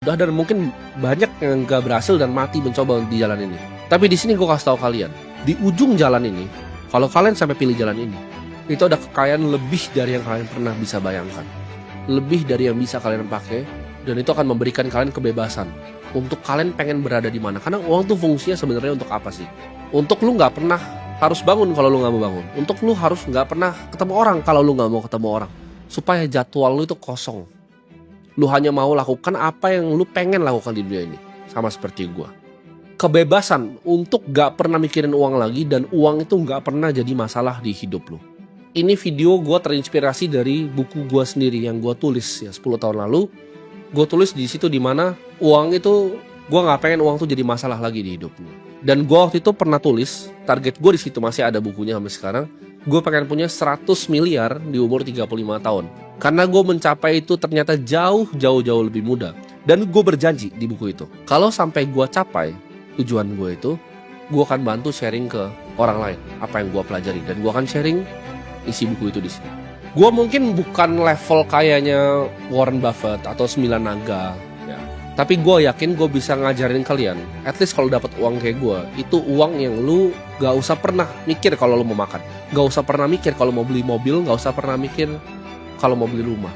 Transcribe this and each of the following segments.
udah, dan mungkin banyak yang gak berhasil dan mati mencoba di jalan ini. Tapi di sini gue kasih tahu kalian, di ujung jalan ini, kalau kalian sampai pilih jalan ini, itu ada kekayaan lebih dari yang kalian pernah bisa bayangkan, lebih dari yang bisa kalian pakai, dan itu akan memberikan kalian kebebasan untuk kalian pengen berada di mana. Karena uang tuh fungsinya sebenarnya untuk apa sih? Untuk lu nggak pernah harus bangun kalau lu nggak mau bangun, untuk lu harus nggak pernah ketemu orang kalau lu nggak mau ketemu orang, supaya jadwal lu itu kosong. Lu hanya mau lakukan apa yang lu pengen lakukan di dunia ini. Sama seperti gua. Kebebasan untuk gak pernah mikirin uang lagi, dan uang itu gak pernah jadi masalah di hidup lu. Ini video gua terinspirasi dari buku gua sendiri yang gua tulis ya 10 tahun lalu. Gua tulis di situ dimana uang itu, gua gak pengen uang tuh jadi masalah lagi di hidup lu. Dan gua waktu itu pernah tulis, target gua di situ masih ada bukunya sampai sekarang. Gue pengen punya 100 miliar di umur 35 tahun. Karena gue mencapai itu ternyata jauh lebih mudah. Dan gue berjanji di buku itu, kalau sampai gue capai tujuan gue itu, gue akan bantu sharing ke orang lain apa yang gue pelajari. Dan gue akan sharing isi buku itu di sini. Gue mungkin bukan level kayaknya Warren Buffett atau 9 naga, ya. Tapi gue yakin gue bisa ngajarin kalian, at least kalau dapat uang kayak gue, itu uang yang lu gak usah pernah mikir kalau lu mau makan, gak usah pernah mikir kalau mau beli mobil, gak usah pernah mikir kalau mau beli rumah.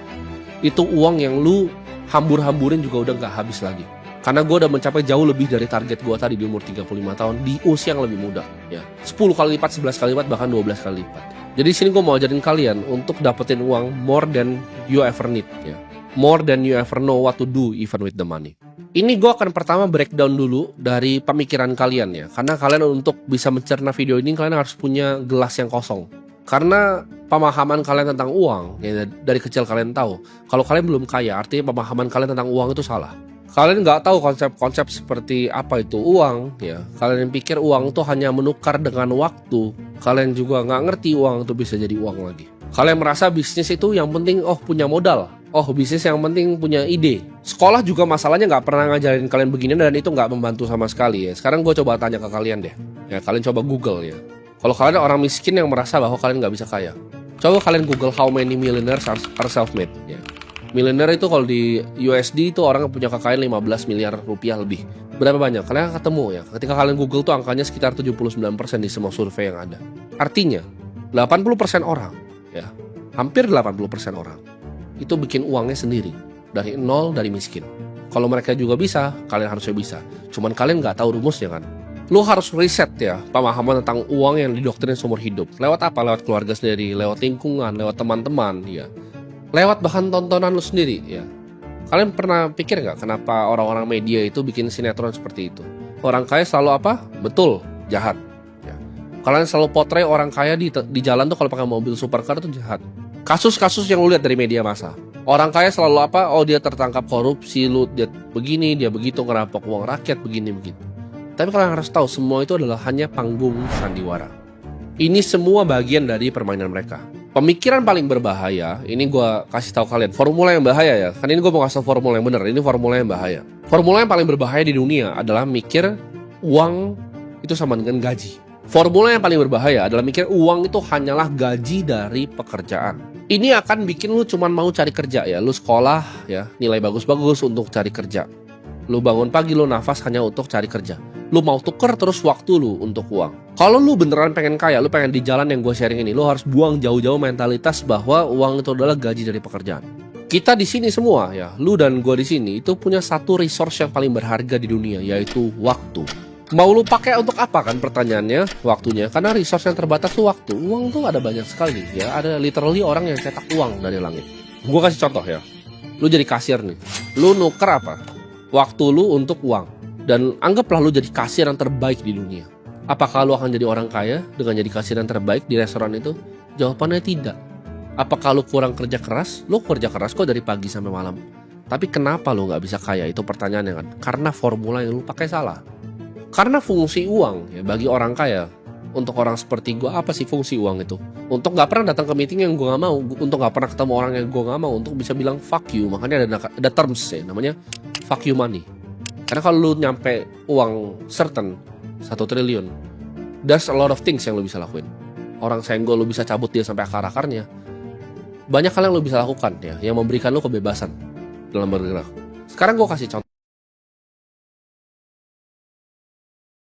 Itu uang yang lu hambur-hamburin juga udah gak habis lagi. Karena gue udah mencapai jauh lebih dari target gue tadi di umur 35 tahun di usia yang lebih muda, ya. 10 kali lipat, 11 kali lipat, bahkan 12 kali lipat. Jadi di sini gue mau ajarin kalian untuk dapetin uang more than you ever need, ya. More than you ever know what to do even with the money. Ini gue akan pertama breakdown dulu dari pemikiran kalian, ya. Karena kalian untuk bisa mencerna video ini, kalian harus punya gelas yang kosong. Karena pemahaman kalian tentang uang, ya, dari kecil kalian tahu, kalau kalian belum kaya, artinya pemahaman kalian tentang uang itu salah. Kalian nggak tahu konsep-konsep seperti apa itu uang, ya. Kalian pikir uang itu hanya menukar dengan waktu. Kalian juga nggak ngerti uang itu bisa jadi uang lagi. Kalian merasa bisnis itu yang penting, punya modal. Bisnis yang penting punya ide. Sekolah juga masalahnya nggak pernah ngajarin kalian begini, dan itu nggak membantu sama sekali, ya. Sekarang gue coba tanya ke kalian deh, ya. Kalian coba Google, ya. Kalau kalian orang miskin yang merasa bahwa kalian nggak bisa kaya, coba kalian Google how many millionaires are self-made, ya. Miliuner itu kalau di USD itu orang yang punya kekayaan 15 miliar rupiah lebih. Berapa banyak? Kalian ketemu, ya. Ketika kalian Google tuh angkanya sekitar 79% di semua survei yang ada. Artinya 80% orang, ya, hampir 80% orang itu bikin uangnya sendiri dari nol, dari miskin. Kalau mereka juga bisa, kalian harusnya bisa. Cuman kalian nggak tahu rumusnya, kan? Lu harus riset, ya, pemahaman tentang uang yang didoktrin seumur hidup. Lewat apa? Lewat keluarga sendiri, lewat lingkungan, lewat teman-teman, ya. Lewat bahan tontonan lu sendiri, ya. Kalian pernah pikir nggak kenapa orang-orang media itu bikin sinetron seperti itu? Orang kaya selalu apa? Betul, jahat, ya. Kalian selalu potret orang kaya di jalan tuh kalau pakai mobil supercar itu jahat. Kasus-kasus yang lu lihat dari media massa, orang kaya selalu apa? Dia tertangkap korupsi, dia begini, dia begitu, ngerampok uang rakyat, begini begitu. Tapi kalian harus tahu, semua itu adalah hanya panggung sandiwara. Ini semua bagian dari permainan mereka. Pemikiran paling berbahaya, ini gue kasih tahu kalian, formula yang bahaya, ya. Kan ini gue mau kasih tahu formula yang benar, ini formula yang bahaya. Formula yang paling berbahaya di dunia adalah mikir uang itu sama dengan gaji. Formula yang paling berbahaya adalah mikir uang itu hanyalah gaji dari pekerjaan. Ini akan bikin lu cuman mau cari kerja, ya. Lu sekolah, ya, nilai bagus-bagus untuk cari kerja. Lu bangun pagi, lu nafas hanya untuk cari kerja. Lu mau tuker terus waktu lu untuk uang. Kalau lu beneran pengen kaya, lu pengen di jalan yang gue sharing ini, lu harus buang jauh-jauh mentalitas bahwa uang itu adalah gaji dari pekerjaan. Kita di sini semua, ya, lu dan gue di sini itu punya satu resource yang paling berharga di dunia, yaitu waktu. Mau lu pakai untuk apa, kan pertanyaannya? Waktunya. Karena resource yang terbatas tuh waktu. Uang tuh ada banyak sekali, ya. Ada literally orang yang cetak uang dari langit. Gue kasih contoh, ya. Lu jadi kasir nih. Lu nuker apa? Waktu lu untuk uang. Dan anggaplah lu jadi kasir yang terbaik di dunia. Apakah lu akan jadi orang kaya dengan jadi kasir yang terbaik di restoran itu? Jawabannya tidak. Apakah lu kurang kerja keras? Lu kerja keras kok dari pagi sampai malam. Tapi kenapa lu gak bisa kaya? Itu pertanyaannya, kan. Karena formula yang lu pakai salah. Karena fungsi uang, ya, bagi orang kaya, untuk orang seperti gue, apa sih fungsi uang itu? Untuk gak pernah datang ke meeting yang gue gak mau, untuk gak pernah ketemu orang yang gue gak mau, untuk bisa bilang fuck you. Makanya ada terms, ya, namanya fuck you money. Karena kalau lu nyampe uang certain 1 triliun, there's a lot of things yang lu bisa lakuin. Orang senggol lu bisa cabut dia sampai akar-akarnya. Banyak hal yang lu bisa lakukan, ya, yang memberikan lu kebebasan dalam bergerak. Sekarang gue kasih contoh.